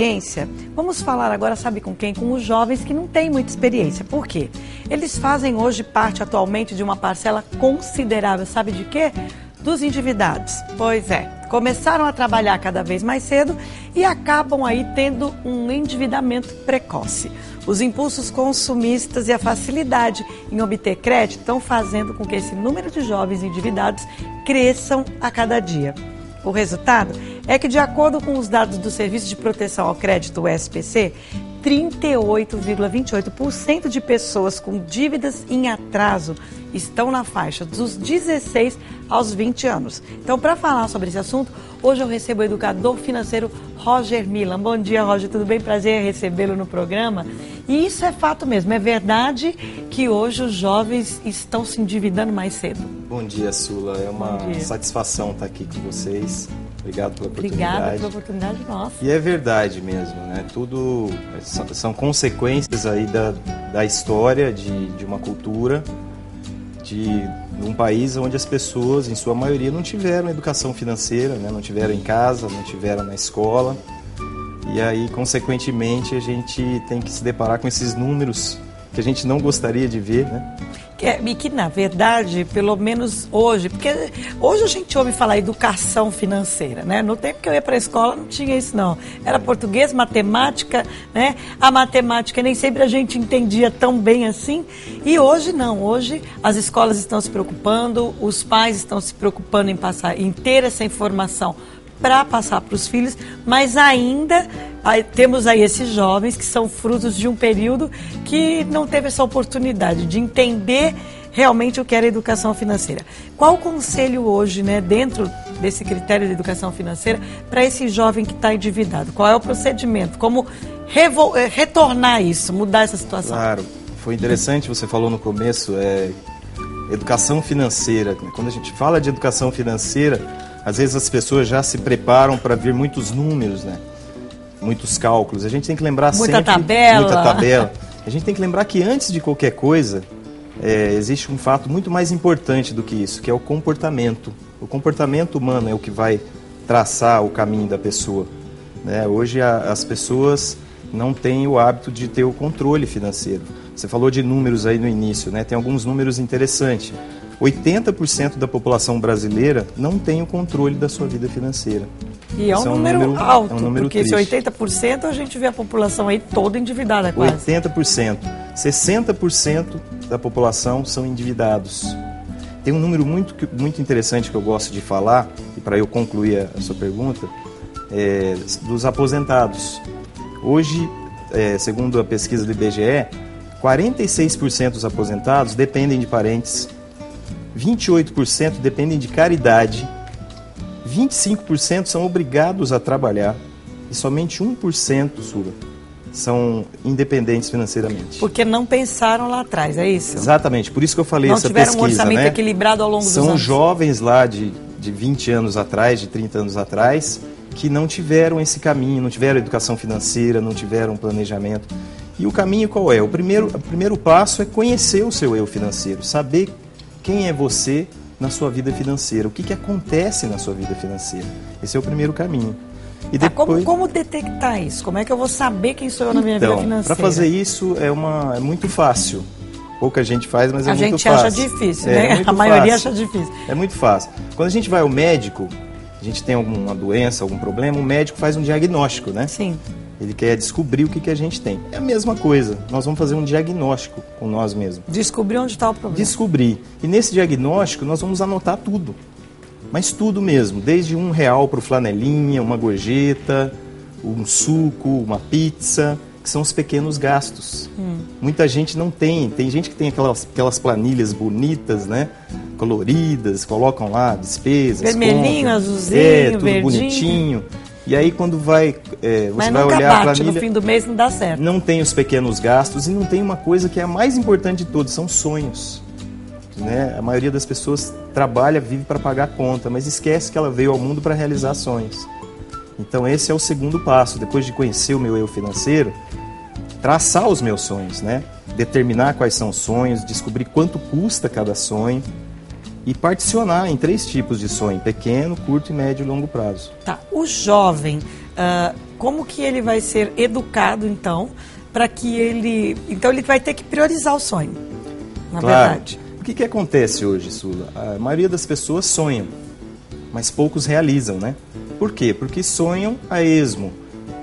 experiência. Vamos falar agora, sabe com quem? Com os jovens que não têm muita experiência. Por quê? Eles fazem hoje parte atualmente de uma parcela considerável, sabe de quê? Dos endividados. Pois é, começaram a trabalhar cada vez mais cedo e acabam aí tendo um endividamento precoce. Os impulsos consumistas e a facilidade em obter crédito estão fazendo com que esse número de jovens endividados cresçam a cada dia. O resultado é que, de acordo com os dados do Serviço de Proteção ao Crédito, o SPC, 38,28% de pessoas com dívidas em atraso estão na faixa dos 16 aos 20 anos. Então, para falar sobre esse assunto, hoje eu recebo o educador financeiro Roger Milan. Bom dia, Roger, tudo bem? Prazer em recebê-lo no programa. E isso é fato mesmo, é verdade que hoje os jovens estão se endividando mais cedo. Bom dia, Sula. É uma satisfação estar aqui com vocês. Obrigado pela oportunidade. Obrigada pela oportunidade nossa. E é verdade mesmo, né? Tudo são consequências aí da história de uma cultura, de um país onde as pessoas, em sua maioria, não tiveram educação financeira, né? Não tiveram em casa, não tiveram na escola. E aí, consequentemente, a gente tem que se deparar com esses números que a gente não gostaria de ver, né? E que, na verdade, pelo menos hoje, porque hoje a gente ouve falar educação financeira, né? No tempo que eu ia para a escola não tinha isso, não. Era português, matemática, né? A matemática nem sempre a gente entendia tão bem assim. E hoje não, hoje as escolas estão se preocupando, os pais estão se preocupando em ter essa informação para passar para os filhos, mas ainda temos aí esses jovens que são frutos de um período que não teve essa oportunidade de entender realmente o que era educação financeira. Qual o conselho hoje, né, dentro desse critério de educação financeira, para esse jovem que está endividado? Qual é o procedimento? Como retornar isso, mudar essa situação? Claro, foi interessante, você falou no começo, educação financeira. Quando a gente fala de educação financeira, às vezes as pessoas já se preparam para vir muitos números, né? Muitos cálculos. A gente tem que lembrar muita sempre... tabela. Muita tabela. A gente tem que lembrar que antes de qualquer coisa, existe um fato muito mais importante do que isso, que é o comportamento. O comportamento humano é o que vai traçar o caminho da pessoa, né? Hoje as pessoas não têm o hábito de ter o controle financeiro. Você falou de números aí no início, né? Tem alguns números interessantes. 80% da população brasileira não tem o controle da sua vida financeira. E é um número alto, porque triste. Esse 80% a gente vê a população aí toda endividada quase. 80%. 60% da população são endividados. Tem um número muito interessante que eu gosto de falar, e para eu concluir a sua pergunta, dos aposentados. Hoje, segundo a pesquisa do IBGE, 46% dos aposentados dependem de parentes, 28% dependem de caridade, 25% são obrigados a trabalhar e somente 1%, Sula, são independentes financeiramente. Porque não pensaram lá atrás, é isso? Exatamente, por isso que eu falei essa pesquisa. Não tiveram um orçamento equilibrado ao longo dos anos. São jovens lá de 20 anos atrás, de 30 anos atrás, que não tiveram esse caminho, não tiveram educação financeira, não tiveram planejamento. E o caminho qual é? O primeiro passo é conhecer o seu eu financeiro, saber quem é você na sua vida financeira, o que acontece na sua vida financeira. Esse é o primeiro caminho. E depois... Como detectar isso? Como é que eu vou saber quem sou eu na minha vida financeira? Para fazer isso é muito fácil. Pouca gente faz, mas é muito fácil. A gente acha difícil, né? A maioria acha difícil. É muito fácil. Quando a gente vai ao médico, a gente tem alguma doença, algum problema, o médico faz um diagnóstico, né? Sim. Ele quer descobrir o que a gente tem. É a mesma coisa. Nós vamos fazer um diagnóstico com nós mesmos. Descobrir onde está o problema. Descobrir. E nesse diagnóstico nós vamos anotar tudo. Mas tudo mesmo. Desde R$1 para o flanelinha, uma gorjeta, um suco, uma pizza, que são os pequenos gastos. Muita gente não tem. Tem gente que tem aquelas planilhas bonitas, né? Coloridas, colocam lá despesas. Vermelhinho, compras, azulzinho, tudo verdinho. Bonitinho. E aí quando você vai olhar a planilha, no fim do mês não dá certo. Não tem os pequenos gastos e não tem uma coisa que é a mais importante de todos, são sonhos. Né? A maioria das pessoas trabalha, vive para pagar conta, mas esquece que ela veio ao mundo para realizar sonhos. Então esse é o segundo passo, depois de conhecer o meu eu financeiro, traçar os meus sonhos, né? Determinar quais são os sonhos, descobrir quanto custa cada sonho, e particionar em 3 tipos de sonho: pequeno, curto, médio e longo prazo. Tá. O jovem, como que ele vai ser educado, então, para que ele... Então, ele vai ter que priorizar o sonho, na verdade. O que acontece hoje, Sula? A maioria das pessoas sonham, mas poucos realizam, né? Por quê? Porque sonham a esmo.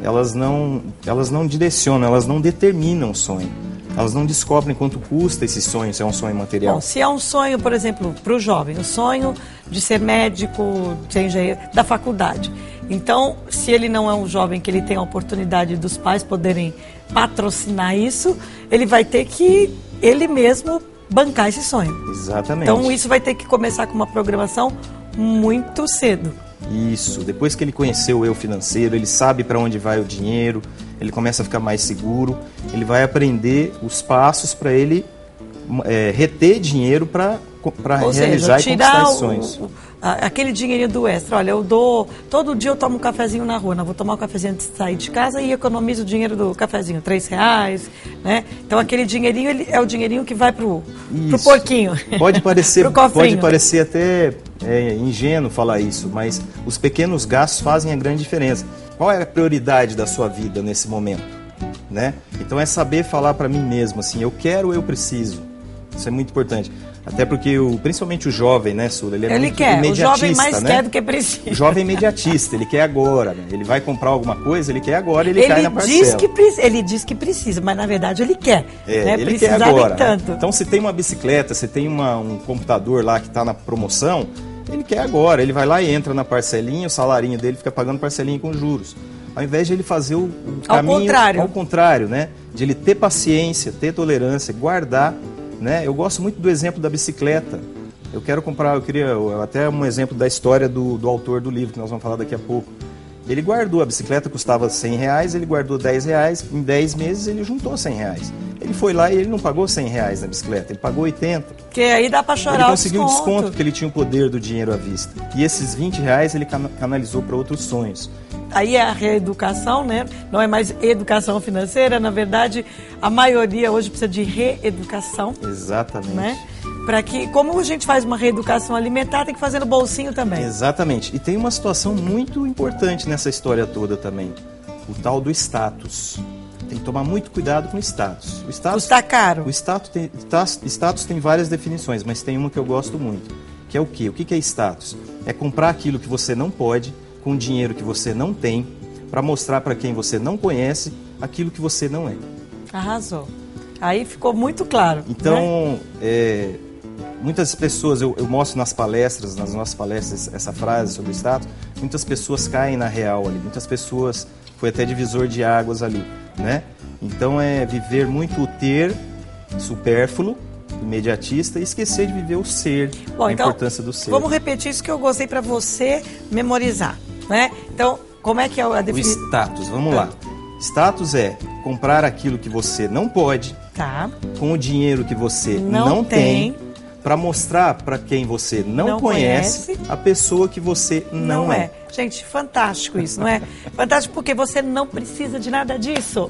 Elas não direcionam, elas não determinam o sonho. Elas não descobrem quanto custa esse sonho, se é um sonho material. Bom, se é um sonho, por exemplo, para o jovem, o sonho de ser médico, de ser engenheiro, da faculdade. Então, se ele não é um jovem que ele tem a oportunidade dos pais poderem patrocinar isso, ele vai ter que, ele mesmo, bancar esse sonho. Exatamente. Então, isso vai ter que começar com uma programação muito cedo. Isso, depois que ele conheceu o eu financeiro, ele sabe para onde vai o dinheiro, ele começa a ficar mais seguro, ele vai aprender os passos para ele reter dinheiro para realizar e conquistar os sonhos. Aquele dinheirinho do extra, olha, eu dou, todo dia eu tomo um cafezinho na rua, vou tomar um cafezinho antes de sair de casa e economizo o dinheiro do cafezinho, R$3, né? Então aquele dinheirinho, ele é o dinheirinho que vai pro porquinho. Pode parecer, pro cofrinho. Pode parecer até ingênuo falar isso, mas os pequenos gastos fazem a grande diferença. Qual é a prioridade da sua vida nesse momento, né? Então é saber falar para mim mesmo assim, eu quero, eu preciso. Isso é muito importante. Até porque, principalmente o jovem, né, Sula? Ele é muito quer. imediatista, o jovem mais né? quer do que precisa. O jovem imediatista, ele quer agora, né? Ele vai comprar alguma coisa, ele quer agora, ele cai na parcela. Ele diz que precisa, mas na verdade ele quer. Né? Ele quer agora. Tanto. Então, se tem uma bicicleta, se tem um computador lá que está na promoção, ele quer agora. Ele vai lá e entra na parcelinha, o salarinho dele fica pagando parcelinha com juros. Ao invés de ele fazer o caminho ao contrário, né? De ele ter paciência, ter tolerância, guardar. Né? Eu gosto muito do exemplo da bicicleta. Eu queria até um exemplo da história do autor do livro, que nós vamos falar daqui a pouco. Ele guardou, a bicicleta custava R$100, ele guardou R$10, em 10 meses ele juntou R$100. Ele foi lá e ele não pagou R$100 na bicicleta, ele pagou 80. Porque aí dá para chorar. Ele conseguiu um desconto porque ele tinha o poder do dinheiro à vista. E esses R$20 ele canalizou para outros sonhos. Aí é a reeducação, né? Não é mais educação financeira, na verdade, a maioria hoje precisa de reeducação. Exatamente. Né? Para que, como a gente faz uma reeducação alimentar, tem que fazer no bolsinho também. Exatamente. E tem uma situação muito importante nessa história toda também. O tal do status. Tem que tomar muito cuidado com o status. O status custa caro. O status tem várias definições, mas tem uma que eu gosto muito. Que é o quê? O que é status? É comprar aquilo que você não pode, com dinheiro que você não tem, para mostrar para quem você não conhece aquilo que você não é. Arrasou. Aí ficou muito claro. Então, né? Muitas pessoas, eu mostro nas nossas palestras, essa frase sobre o status, muitas pessoas caem na real ali, muitas pessoas, foi até divisor de águas ali, né? Então é viver muito o ter supérfluo, imediatista, e esquecer de viver o ser, a importância do ser. Vamos repetir isso que eu gostei para você memorizar, né? Então, como é que é a definição? O status, vamos lá. Status é comprar aquilo que você não pode, com o dinheiro que você não tem, para mostrar para quem você não conhece a pessoa que você não é. Gente, fantástico isso, não é? Fantástico porque você não precisa de nada disso,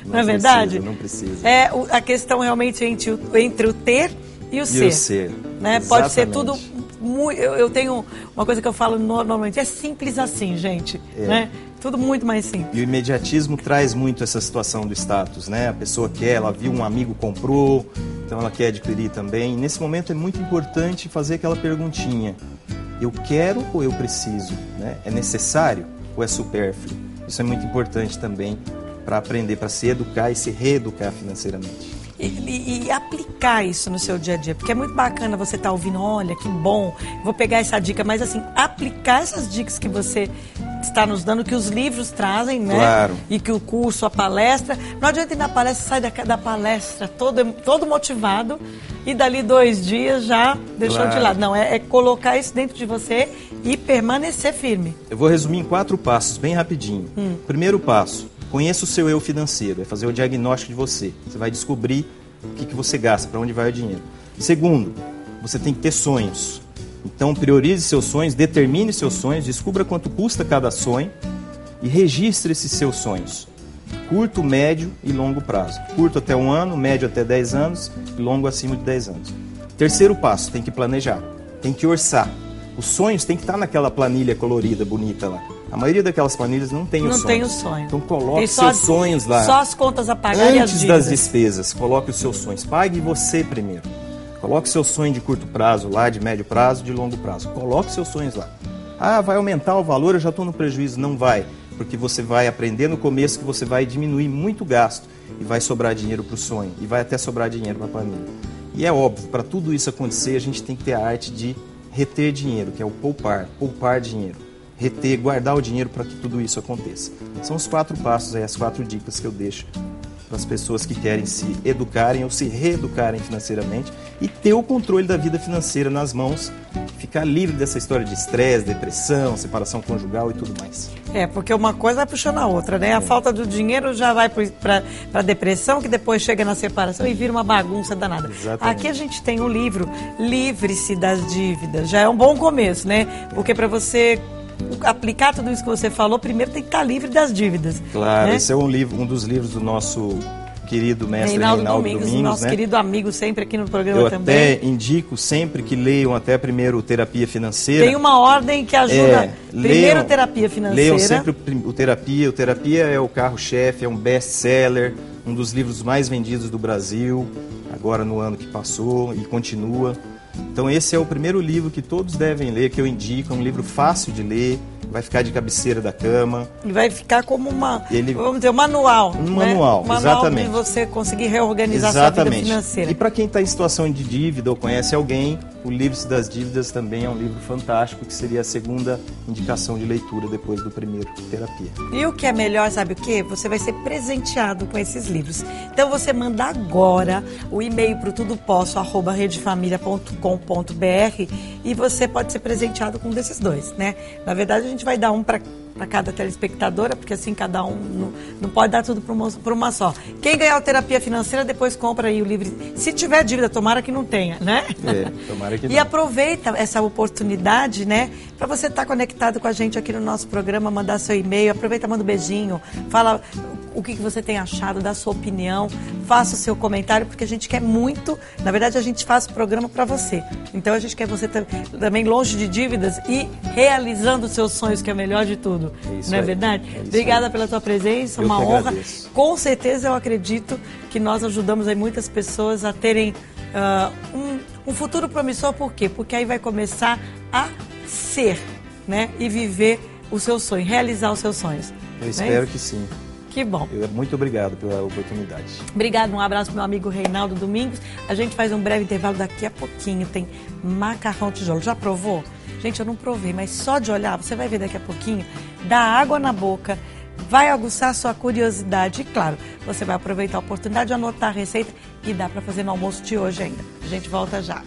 não é verdade? Não precisa. É a questão realmente entre o ter e o ser. Né? Pode ser tudo muito... Eu tenho uma coisa que eu falo normalmente, é simples assim, gente, né? Tudo muito mais simples. E o imediatismo traz muito essa situação do status, né? A pessoa quer, ela viu um amigo comprou, então ela quer adquirir também. E nesse momento é muito importante fazer aquela perguntinha. Eu quero ou eu preciso? Né? É necessário ou é supérfluo? Isso é muito importante também para aprender, para se educar e se reeducar financeiramente. E aplicar isso no seu dia a dia, porque é muito bacana você estar ouvindo, olha, que bom, vou pegar essa dica, mas assim, aplicar essas dicas que você está nos dando, que os livros trazem, né? Claro. E que o curso, a palestra, não adianta ir na palestra, sai da palestra todo motivado e dali 2 dias já deixou de lado. Não, é colocar isso dentro de você e permanecer firme. Eu vou resumir em 4 passos, bem rapidinho. Primeiro passo. Conheça o seu eu financeiro, é fazer o diagnóstico de você. Você vai descobrir o que você gasta, para onde vai o dinheiro. Segundo, você tem que ter sonhos. Então, priorize seus sonhos, determine seus sonhos, descubra quanto custa cada sonho e registre esses seus sonhos. Curto, médio e longo prazo. Curto até 1 ano, médio até 10 anos e longo acima de 10 anos. Terceiro passo, tem que planejar, tem que orçar. Os sonhos têm que estar naquela planilha colorida, bonita lá. A maioria daquelas planilhas não tem o sonho. Não tem o sonho. Então coloque seus sonhos lá. Só as contas a pagar e as Antes dívidas. das despesas, coloque os seus sonhos. Pague você primeiro. Coloque seu sonho de curto prazo lá, de médio prazo, de longo prazo. Coloque seus sonhos lá. Ah, vai aumentar o valor, eu já estou no prejuízo. Não vai, porque você vai aprender no começo que você vai diminuir muito o gasto e vai sobrar dinheiro para o sonho e vai até sobrar dinheiro para a família. E é óbvio, para tudo isso acontecer, a gente tem que ter a arte de reter dinheiro, que é o poupar dinheiro. Reter, guardar o dinheiro para que tudo isso aconteça. São os 4 passos, as 4 dicas que eu deixo para as pessoas que querem se educarem ou se reeducarem financeiramente e ter o controle da vida financeira nas mãos, ficar livre dessa história de estresse, depressão, separação conjugal e tudo mais. Porque uma coisa vai puxando a outra, né? A falta do dinheiro já vai para a depressão, que depois chega na separação e vira uma bagunça danada. Exatamente. Aqui a gente tem um livro, Livre-se das Dívidas. Já é um bom começo, né? Porque para você aplicar tudo isso que você falou, primeiro tem que estar livre das dívidas. Claro, né? Esse é um dos livros do nosso querido mestre Reinaldo Domingos, nosso né? querido amigo sempre aqui no programa Eu também. até indico sempre que leiam até primeiro Terapia Financeira. Tem uma ordem que ajuda. Primeiro leiam, Terapia Financeira. Leiam sempre o Terapia. O Terapia é o carro-chefe, é um best-seller, um dos livros mais vendidos do Brasil, agora no ano que passou e continua. Então esse é o primeiro livro que todos devem ler, que eu indico, é um livro fácil de ler, vai ficar de cabeceira da cama. E vai ficar como vamos dizer, um manual. Um manual, manual exatamente. de você conseguir reorganizar sua vida financeira. E para quem está em situação de dívida ou conhece alguém, o Livre-se das Dívidas também é um livro fantástico, que seria a segunda indicação de leitura depois do primeiro Terapia. E o que é melhor, sabe o quê? Você vai ser presenteado com esses livros. Então você manda agora o e-mail para o tudoposso@redefamilia.com.br e você pode ser presenteado com um desses dois, né? Na verdade, a gente vai dar um para cada telespectadora, porque assim cada um não pode dar tudo para uma só. Quem ganhar o Terapia Financeira, depois compra aí o livro. Se tiver dívida, tomara que não tenha, né? Tomara que não. E aproveita essa oportunidade, né? Para você estar conectado com a gente aqui no nosso programa, mandar seu e-mail, aproveita, manda um beijinho, fala o que você tem achado, dá sua opinião, faça o seu comentário, porque a gente quer muito, na verdade a gente faz o programa para você. Então a gente quer você também longe de dívidas e realizando os seus sonhos, que é o melhor de tudo. Não é verdade? Obrigada pela tua presença, uma honra. Agradeço. Com certeza eu acredito que nós ajudamos aí muitas pessoas a terem um futuro promissor. Por quê? Porque aí vai começar a ser, né? E viver o seu sonho, realizar os seus sonhos. Eu espero que sim. Que bom. Muito obrigado pela oportunidade. Obrigado, um abraço pro meu amigo Reinaldo Domingos. A gente faz um breve intervalo daqui a pouquinho. Tem macarrão tijolo. Já provou? Gente, eu não provei, mas só de olhar, você vai ver daqui a pouquinho, dá água na boca, vai aguçar sua curiosidade. E claro, você vai aproveitar a oportunidade de anotar a receita e dá para fazer no almoço de hoje ainda. A gente volta já.